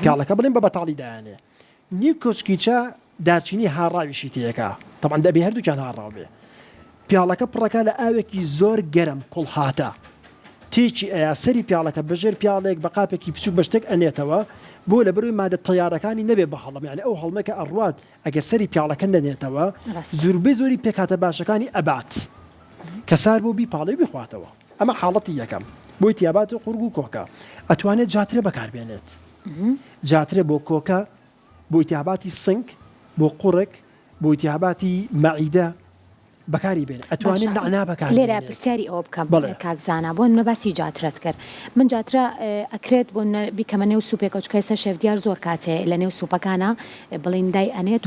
پیاڵەکە بڵێن بە بەتاڵی دایانێ نی کۆچکیچە دارچینی هاڕاویشی تەیەکە تەمان دەبێ هەردووکیان هاڕاو بێ پیاڵەکە پڕەکە لە ئاوێکی زۆر گەرم کوڵ هاتە تێکی ئەیا سەری پیاڵەکە بەژێر پیاڵێک بە قاپێکی بچوو بەشتێک ئەنێتەوە بۆ لە بەروی مادە تەیارەکانی نەبێ بە هەڵم یعنی ئەو هەڵمەکە ئەڕوات ئەگەر سەری پیاڵەکە دەنێتەوە زوربەی زۆری پێکاتە باشەکانی ئەبات کە سار بۆ بیپاڵێ بیخواتەوە ئەمە حاڵەتی یەکەم بۆی تیابات و قورگ و کۆکە ئەتوانێت جاترە بەکاربێنێت جاترە بۆ کۆکە بۆ ئیتیاباتی سنگ بۆ قوڕێک بۆ ئیتیاباتی مەعیدە بەکاری بێن ئەتوانێت نعنا بەکار لێرە پرسیاری ئەوە بکەم کاکزانە بۆ نەباسی جاترەت کرد من جاترە ئەکرێت بۆ بیکەمە نێو سوپێکە چکەسە شێفدیار زۆر کاتێ لە نێو سوپەکانە بڵین دای ئەنێت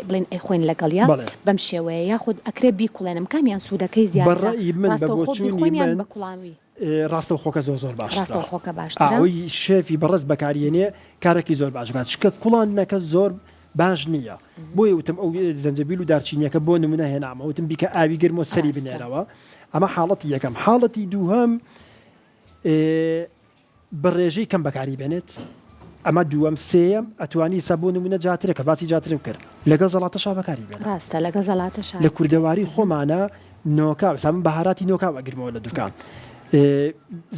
بڵین ئەیخۆین لەگەڵیا بەم شێوەیە یاخود ئەکرێت بیکوڵێنم کامیان سوودەکەی زیاترخۆیان بە کوڵاوی ڕاستە خۆکە زۆر باش ڕاستە خۆکە باشتر ئەوی شێفی بەڕێز بەکارێنێ کارێکی زۆر باشگات چکە کوڵانەکە زۆر باش نییە بۆی وتم ئەو زەنجەبیل و دارچینیەکە بۆ نمونە هێنامە وتم بیکە ئاوی گرم و سەری بنێرەوە ئەمە حاڵەتی یەکەم حاڵەتی دووهەم بەڕێژەی کەم بەکاری بێنێت ئەمە دووەم سێم ئەتوانی سە بۆ نمونە جاترەکە باسی جاترم کرد لەگەڵ زەڵاتەشا بەکاری بێن ڕاستە لەگە زەڵاتەشا لە کوردەواری خۆمانە نۆکا سامن بەهاراتی نۆکا ئەگرمەوە لە دوکان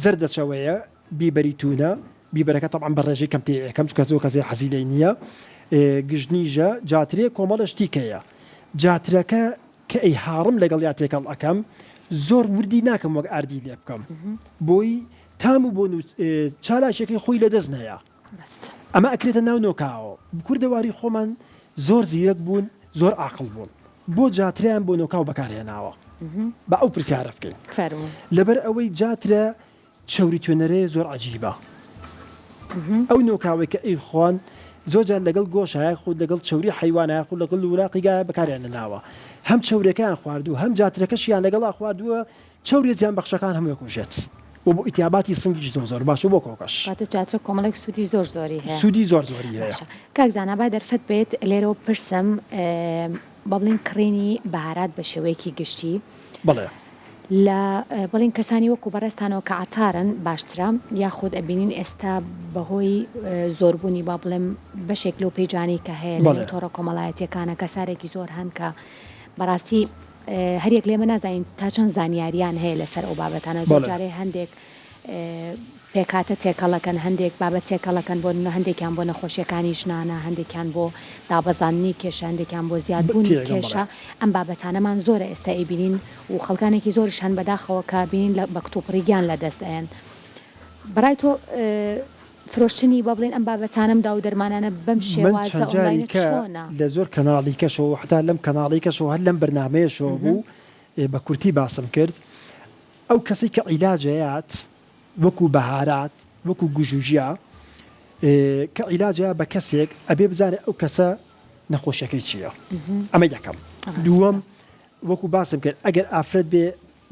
زەردەچەوەیە بیبەری تونە بیبەرەکە تەعاان بەڕێژەی کەم تێکەم چکە زۆر کەسێ حەزیلەی نییە گژنیژە جاترێ کۆمەڵە شتیکەیە جاترەکە کە ئەی هاڕم لەگەڵ یا تێکەڵ ئەەکەم زۆر وردی ناکەم وەک ئاردی لێ بکەم بۆی تام و بۆ چالاشێکی خۆی لە دەست نەیە ئەمە ئەکرێتە ناو نۆکاوە کوردەواری خۆمان زۆر زیرەک بوون زۆر عاقڵ بوون بۆ جاتریان بۆ نۆکاو بەکارهێناوە بە ئەو پرسیارە بکەین لەبەر ئەوەی جاترە چەوری توێنەرەیە زۆر عەجیبە ئەو نۆکاوی کە ئەی خوان زۆرجان لەگەڵ گۆشایە خود لەگەڵ چوری حیوانە خود لەگەڵ وراقیگایە بەکاریان ناوە هەم چورەکەیان خواردو هەم جاترەکەشیان لەگەڵا خواردووە چوری زیان بەخشەکان هەموو کوژێت و بۆ ئیتیاباتی سنگی زۆر باشە بۆ کۆکەش جاترە کۆمەڵێک سوودی زۆر زۆری هەیە سوودی زۆر زۆری هەیە کاکزانە با دەرفەت بێت لێرەوە پرسم بەڵین کڕینی بەهارات بە شێوەیەکی گشتی بڵێ لە بڵین کەسانی وەکو بەڕێستانەوە کە عتارن باشترە یاخود ئەبینین ئێستا بەهۆی زۆربوونی با بڵێم بەشێک لەو پێیجانی کە هەیە لە تۆڕە کۆمەڵایەتیەکانە کەسارێکی زۆر هەن کە بەڕاستی هەریەک لێمە نازانین تا چەند زانیاریان هەیە لەسەر ئەو بابەتانە زۆر جارێ هەندێک پێکاتە تێکەڵەکەن هەندێک بابەت تێکەڵەکەن بۆ هەندێکیان بۆ نەخۆشیەکانی ژنانە هەندێکیان بۆ دابەزاننی کێشە هەندێکیان بۆ زیادبوونی کێشە ئەم بابەتانەمان زۆرە ئێستا ئەیبینین و خەڵکانێکی زۆرش هەن بەداخەوە کە بینین لە بەکتۆپڕیگیان لە دەستدایەن بەڕای تۆ فرۆشتنی بە بڵێن ئەم بابەتانم دا و دەرمانانە بەم شێوازە ئۆنلاینە چۆنە لە زۆر کەناڵی کەشەوە حتا لەم کەناڵی کەشەوە هەر لەم بەرنامەیەشەوە بوو بە کورتی باسم کرد ئەو کەسی کە عیلاجەیات وەکو بەهارات وەکو گوژوژیا کە عیلاجە بە کەسێک ئەبێ بزانێت ئەو کەسە نەخۆشیەکەی چییە ئەمە یەکەم دووەم وەکو باسم کرد ئەگەر ئافرەت بێ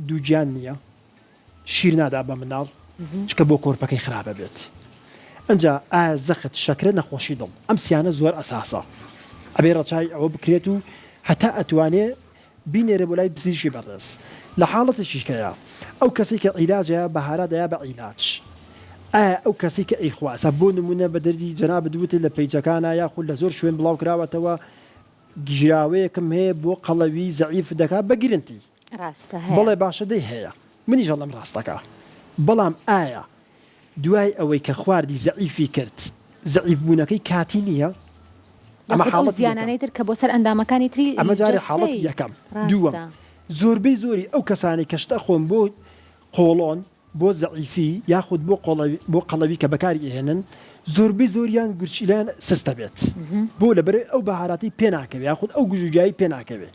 دووجیان نییە شیر نادا بە مناڵ چکە بۆ کۆرپەکەی خراپە بێت ئەجا ئایا زەخت شەکرە نەخۆشی دڵ ئەم سیانە زۆر ئەساسە ئەبێ ڕەچای ئەوە بکرێت و هەتا ئەتوانێ بینێرە بۆ لای پزیشکی بەڕێز لە حاڵەتێکیکەیە ئەو کەسی کە عیلاجەیە بەهارادەیە بە عیلاج ئایا ئەو کەسی کە ئەیخواسە بۆ نمونە بە دەردی جەناب دووتە لە پەیجەکانە یاخود لە زۆر شوێن بڵاو کراوەتەوە گیراوەیەکم هەیە بۆ قەڵەوی زەعیف دەکات بە گرنتی بەڵێ باشە دەی هەیە منیش هەڵم ڕاستەکە بەڵام ئایا دوای ئەوەی کە خواردی زەعیفی کرد زەعیف بوونەکەی کاتی نییە ئەمە حاڵەت زیانانەی تر کە بۆ سەر ئەندامەکانی تری ئەمە جارێ حاڵەتی یەکەم دووەم زۆربەی زۆری ئەو کەسانی کەشتە خۆم بۆ قۆڵۆن بۆ زەعیفی یاخود بۆ قەڵەوی کە بەکاری ئێهێنن زۆربەی زۆریان گورچیلان سستە بێت بۆ لەبەر ئەو بەهاراتی پێناکەوێت یاخود ئەو گوژوجایی پێناکەوێت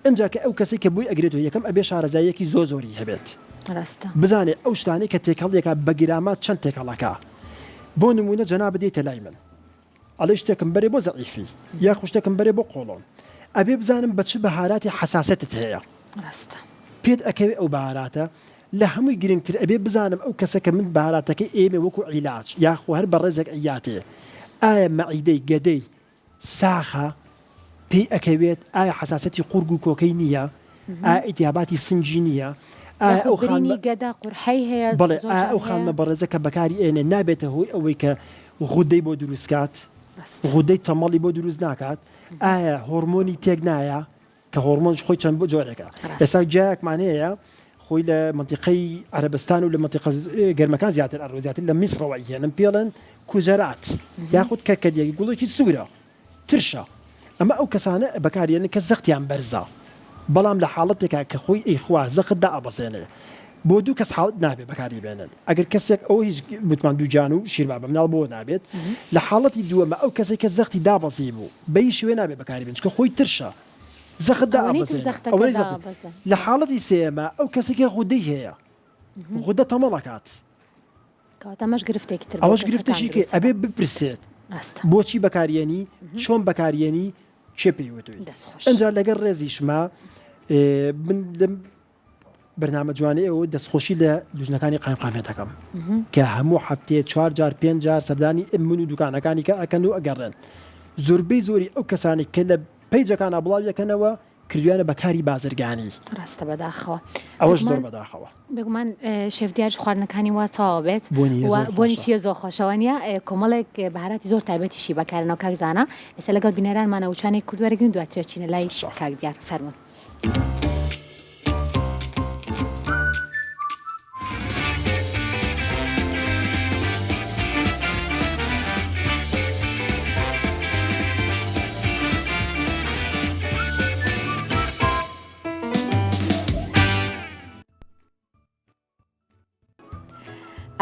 ئەنجا کە ئەو کەسی کە بۆی ئەگرێتەوە یەکەم ئەبێ شارەزاییەکی زۆری هەبێت بزانێ ئەو شتانی کە تێکەڵێکە بە گرامات چەند تێکەڵەکە بۆ نمونە جەناب بدەیتە لای من ئەڵێ شتێکم بەرێ بۆ زەعیفی یا شتێکم بەرێ بۆ قۆڵۆن ئەبێ بزانم بە چ بەهاراتی حساسەتت هەیە پێت ئەکەوێت ئەو بەهاراتە لە هەمووی گرنگتر ئەبێ بزانم ئەو کەسە کە من بەهاراتەکەی ئێمە وەکو عیلاج یاخۆ هەر بە ڕێزێک ئەیاتێ ئایا مەعیدەی گەدەی ساخە پێی ئەکەوێت ئایا حساسەتی قورگ و کۆکەی نییە ئایا ئیتیاباتی سنجی نییە ئایا ئەو برینی گەدا قورحەی هەیە بەڵێ ئایا ئەو خانمە بەڕێزە کە بەکاری ئێنێ نابێتە هۆی ئەوەی کە غودەی بۆ دروستکات غودەی تەمەڵی بۆ دروست ناکات ئایا هۆرمۆنی تێک نایە کە هۆرمۆنش خۆی چەند بۆ جۆرێکە ئێستا جایەکمانەیە خۆی لە منتیقەی عەرەبستان و لە منتیقە گەرمەکان زیاتر ئەڕۆ زیاتر لە میسرەوە هێنن پێڵێن کوژەرات یاخود کەرکەدیەکی گوڵێکی سوورە ترشە ئەمە ئەو کەسانە بەکارێنن کە زەختیان بەرزە بەڵام لە حاڵەتێکا کە خۆی ئەیخوا زەختدا ئەبەزێنێ بۆ دوو کەس حاڵت نابێت بەکاری بێنن ئەگەر کەسێک ئەو هیچ بتمان دووجان و شیربا بە مناڵ بۆ نابێت لە حاڵەتی دووەمە ئەو کەسێک کە زەختی دابەزی بوو بەی شوێ نابێت بەکاری بێن چکە خۆی ترشە زەختدا ئەبەزێنێ لە حاڵەتی سێمە ئەو کەسێکی غودەی هەیە غودە تەمەڵەکات ئەمەش گرفتێکی تر ئەوەش گرفتەشی کە ئەبێ بپرسێت بۆچی بەکارێنی چۆن بەکارێنی چێ پێیوتوی ئەجا لەگەر ڕێزیشما بەرنامە جوانێ ئەوە دەستخۆشی لە دوژنەکانی قایمقامێت دەکەم کە هەموو هەفتێ 4 جار 5 جار سەردانی من و دوکانەکانی کە ئەکەن و ئەگەڕێن زۆربەی زۆری ئەو کەسانی کە لە پەیجەکانە بڵاو یەکەنەوە کردویانە بەکاری بازرگانی ڕاستە بەداخەوە ئەوەش زۆر بەداخەوە بگومان شێفدیاج خواردنەکانی وا چاوە بێت بۆنی چیە زۆر خۆشەوەنیە کۆمەڵێک بەهاراتی زۆر تایبەتیشی بەکارنەوە کاکزانە ئێستا لەگەڵ بینەرانمانە وچانێک کوردوەرەگرن دواترە چینە لای کاکدیار فەرمون.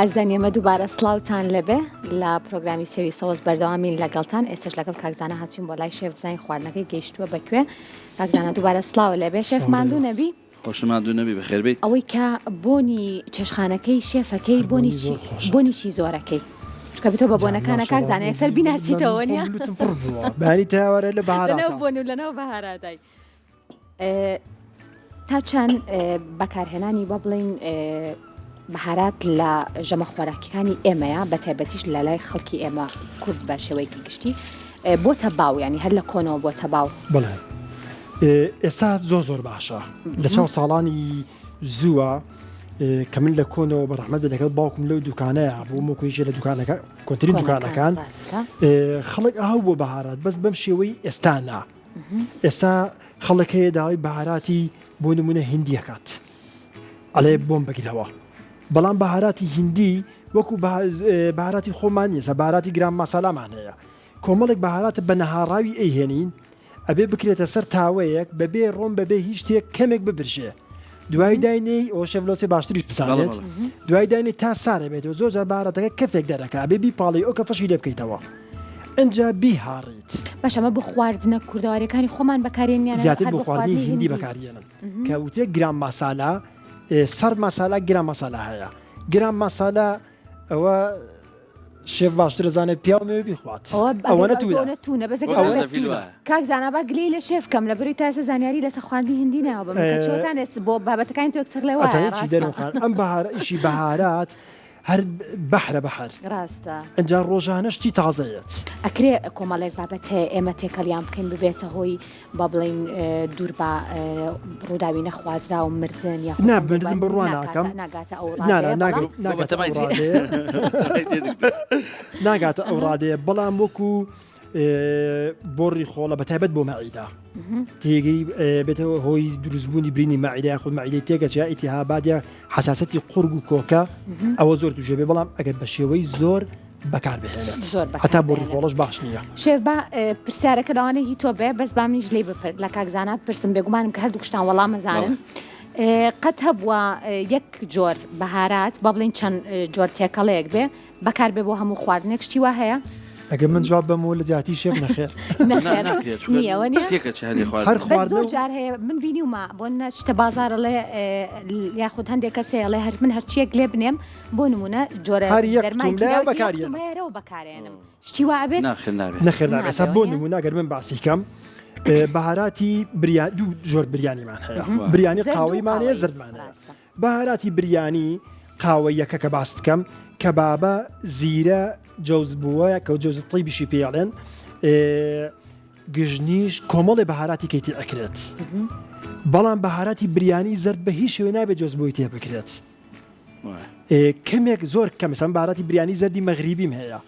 ئەزانێمە دووبارە سڵاوتان لەبێ لە پرۆگرامی سێوی سەوز بەردەوامین لەگەڵتان ئێستش لەگەڵ کاکزانە هاتوین بۆ لای شێف بزانین خواردنەکەی گەیشتووە بەکوێ کاکزانە دووبارە سڵاوە لەبێ شێف ماندوو نەبی خۆشماندوو نەبی بەخێر بیت ئەوەی کە بۆنی چێشخانەکەی شێفەکەی بۆنیشی زۆرەکەی چکە بتۆ بە بۆنەکانە کاکزانە یەکسەر بیناسیتەوە نیە بانی تاوەرە لە بەهارات بۆن و لەناو بەهاراتای تا چەند بەکارهێنانی بە بڵین بەهارات لە ژەمە خۆراکیەکانی ئێمەیە بە تایبەتیش لە لای خەڵکی ئێمە کورد بە شێوەیەکی گشتی بۆتە باو ینی هەر لە کۆنەوە بۆتە باو بڵێ ئێستا زۆر باشە لە چاو ساڵانی زووە کە من لە کۆنەوە بە ڕەحمەت دەکەوت باوکم لەو دوکانەیە بۆ مۆکویژە لە دوکانەکە کۆنتترین دوکانەکان خەڵک ئاو بۆ بەهارات بەس بەم شێوەی ئێستانا ئێستا خەڵک هەیە داوای بەهاراتی بۆ نمونە هندیەکات ئەڵێ بۆم بگیرەوە بەڵام بەهاراتی هندی وەکو بەهاراتی خۆمان نیە بەهاراتی گران ماسالامان هەیە کۆمەڵێک بەهاراتە بە نەهاڕاوی ئەیهێنین ئەبێ بکرێتە سەر تاوەیەک بەبێ ڕۆم بەبێ هیچ شتێک کەمێک ببرژێ دوای داینەی ئەو شەڤلۆچێ باشتریش بسانێت دوای داینەی تا سارە بێتەوە زۆر جار بەهاراتەکە کەفێک دەرەکە ئەبێ بیپاڵی ئەو کە فەشی لێ بکەیتەوە ئەنجا بیهاڕیت باش ئەمە بە خواردنە کوردەوارەکانی خۆمان بەکارێنیان زیاتر بۆ خواردنی هندی بەکارێنن کە وتێ گران ماسالا سەر ماسالا گران ماسالا هەیە گران ماسالا ئەوە شێف باشتر زانێت پیاومێ بیخوات ئەوە نەتوونە بەزێک کاکزانە با گلەی لە شێفکەم لە بڕی تاسە زانیاری لەسەر خواردنی هندی ناوە بەمەکەچۆتان ئێست بۆ بابەتەکانی تۆ یەکسەر لێ وایە دەرمخان ئەم ئیشی بەهارات هەر بەحرە بەحر ڕاستە ئەنجا ڕۆژانەشتی تازەیەت ئەکرێ کۆمەڵێک بابەت هەیە ئێمە تێکەڵیان بکەین ببێتە هۆی با بڵین دوور بە ڕووداوی نەخوازرا و مردن یا نابردن بڕوان ناکەم ناگاتە ئەو ڕادەیە بەڵام وەکو بۆڕی خۆڵە بە تایبەت بۆ مەعیدا تێگەی بێتەوە هۆی دروستبوونی برینی مەعیدا خۆ مەعیدەی تێگەچیا ئیتیهابات حساسەتی قورگ و کۆکە ئەوە زۆر توژێبێ بەڵام ئەگەر بە شێوەی زۆر بەکار بهێنێت هەتا بۆڕی خۆڵەش باش نییە شێف بە پرسیارەکە لەوانەیە هی تۆ بێ بەس بامنیش لێ بپرد لە کاکزانە پرسم بێگومانم کە هەردوو شتان وەڵام مەزانن قەت هەبووە یەک جۆر بەهارات با بڵین چەند جۆر تێکەڵەیەک بێ بەکار بێ بۆ هەموو خواردنێک شتی وا هەیە ئەگە من جواب بەمەوە لە جاتی شێف نەخێر زۆر جار هەیە من بینیومە بۆ نەشتە بازارە لێ یاخود هەندێک کەسەیە لێ هەر من هەرچیەک لێ بنێم بۆ نمونە جۆرە دەرمانەوە بەکارێنم شتی وا ئەبێت نەخێر ناگەسا بۆ نمونە ئەگەر من باسیکەم بەهاراتی دوو جۆر بریانیمان هەیە بریانی قاوەیمانەیە زردمانەیە بەهاراتی بریانی قاوە یەکە کە باس بکەم کەبابە زیرە جەوز بووە کە جەوزت طیبیشی پێڵێن گژنیش کۆمەڵی بەهاراتی کەیتی ئەکرێت بەڵام بەهاراتی بریانی زرد بە هیچ شوێ نابێت جۆز بۆی تێ بکرێت کەمێک زۆر کەم مثلا بەهاراتی بریانی زەردی مەغریبیم هەیە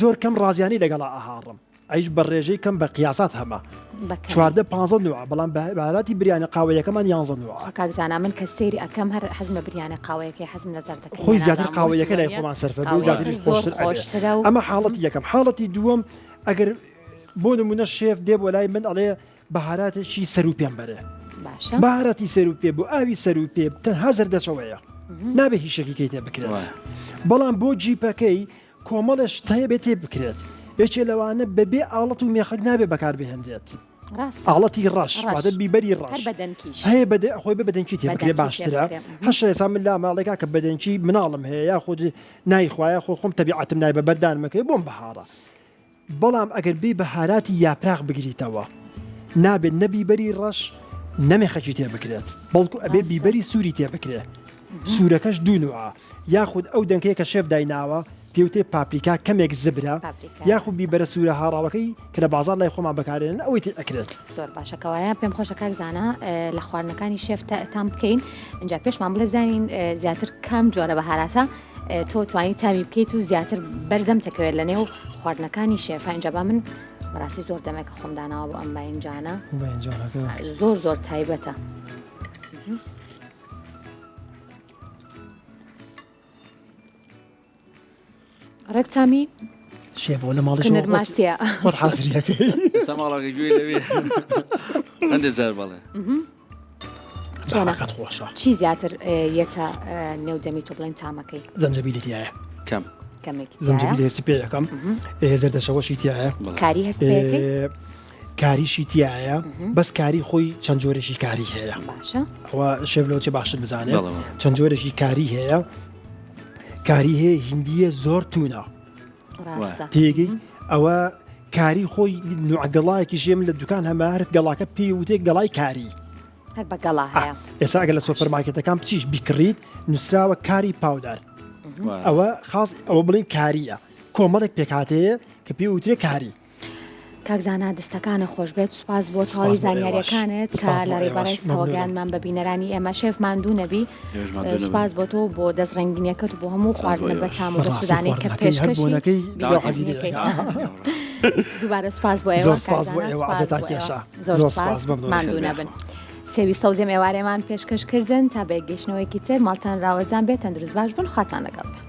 زۆر کەم ڕازیانی لەگەڵا ئاهاڕم ئەیش بە ڕێژەی کەم بە قیاسات هەمە 14 نوع بەڵام بەهاراتی بریانی قاوەیەکەمان 11 نوع کاکزانا من کە سێری ئەەکەم هەر حەزمە بریانە قاوەیەکی حەزم نەزار دەکەم خۆی زیاتر قاوەیەکە لای خۆمان سەرفە بۆ زیاتری خۆشتر ئەمە حاڵەتی یەکەم حاڵەتی دووەم ئەگەر بۆ نمونە شێف دێ بۆ لای من ئەڵێ بەهاراتێکی سەر و پێم بەرێ بەهاراتی سەر و پێ بۆ ئاوی سەر و پێ تەنها زەردەچەوەیە نابێت هیچ شەکیکەی تێ بکرێت بەڵام بۆ جیپەکەی کۆمەڵش تەیە بێت تێ بکرێت یەکێ لەوانە بەبێ ئاڵەت و مێخەک نابێ بەکار بهێنرێت ئاڵەتی ڕەش واتە بیبەری ڕەش هەیە خۆی بە بەدەنکی تێ بکرێ باشترە هەش ئێستا من لا ماڵێکا کە بەدەنکی مناڵم هەیە یا خۆ نایخوایە خۆ خۆم تەبیعەتم نای بە بەردانمەکەی بۆم بەهارە بەڵام ئەگەر بێ بەهاراتی یاپراغ بگریتەوە نابێت نەبیبەری ڕەش نەمێخەکی تێ بکرێت بەڵکو ئەبێ بیبەری سووری تێ بکرێ سوورەکەش دوو نوعە یاخود ئەو دەنکەیە کە شێف دایناوە پێوتێ پاپریکا کەمێک زبرە یاخود بیبەرە سوورە هاڕاوەکەی کە لە بازار لای خۆمان بەکارێنن ئەوەی تێ ئەکرێت زۆر باشەکەوایە پێم خۆشە کاکزانە لە خواردنەکانی شێف تام بکەین اینجا پێشمان بڵێ بزانین زیاتر کام جۆرە بەهاراتە تۆ توانی تامی بکەیت و زیاتر بەردەم تەکەوێت لە نێو خواردنەکانی شێفە اینجا با من بەڕاستی زۆر دەمێکە خۆمداناوە بۆ ئەم باینجانە زۆر تایبەتە ڕێکتامی شێبەوە لە ماڵی نەرماسیە حازریەکەی سەماڵەکە گوێ لەوێ هەندێک جار بەڵێ چۆنەکەت خۆشە چی زیاتر یەتە نێودەمی تۆ بڵێن تامەکەی زەنجەبیلێتیایە کەم زەنجەبیل هەستی پێ یەکەم زەردەشەوەشی تایە کاری هەست پێەکەی کاریشی تایە بەس کاری خۆی چەند جۆرەشی کاری هەیە باشە ئەوە شێڤلەوە باشتر بزانێت چەند جۆرەشی کاری هەیە کاری هەیە هندیە زۆر توونە تێگەی ئەوە کاری خۆی نوعگەڵایەکی ژێم لە دوکان هەمار گەڵاکە پێی وتێک گەڵای کاری هەر بەگەڵا هەیە ئێستا ئەگەر لە سۆپەرمارکێتەکان بچیش بیکڕیت نووسراوە کاری پاودار ئەوە خاص ئەوە بڵین کاریە کۆمەڵێک پێکاتەیە کە پێی وترێ کاری کاکزانە دەستەکانە خۆش بێت سوپاس بۆ تەواوی زانیاریەکانت کە لە ڕێبەڕی ستەوەگەیانمان بە بینەرانی ئێمە شێف ماندوو نەبی سوپاس بۆ تۆ بۆ دەستڕنگینیەکەت و بۆ هەموو خواردنە بە تام و دەسوزانەی کە پێشکەشی دووبارە سوپاس بۆ ئێوە زۆر سوپاس ماندوو نەبن سێوی سەوزێم ئێوارێمان پێشکەشکردن تا بە گەشتنەوەیکی تر ماڵتان ڕاوەجان بێت تەندروست باش بن خواتان لەگەڵ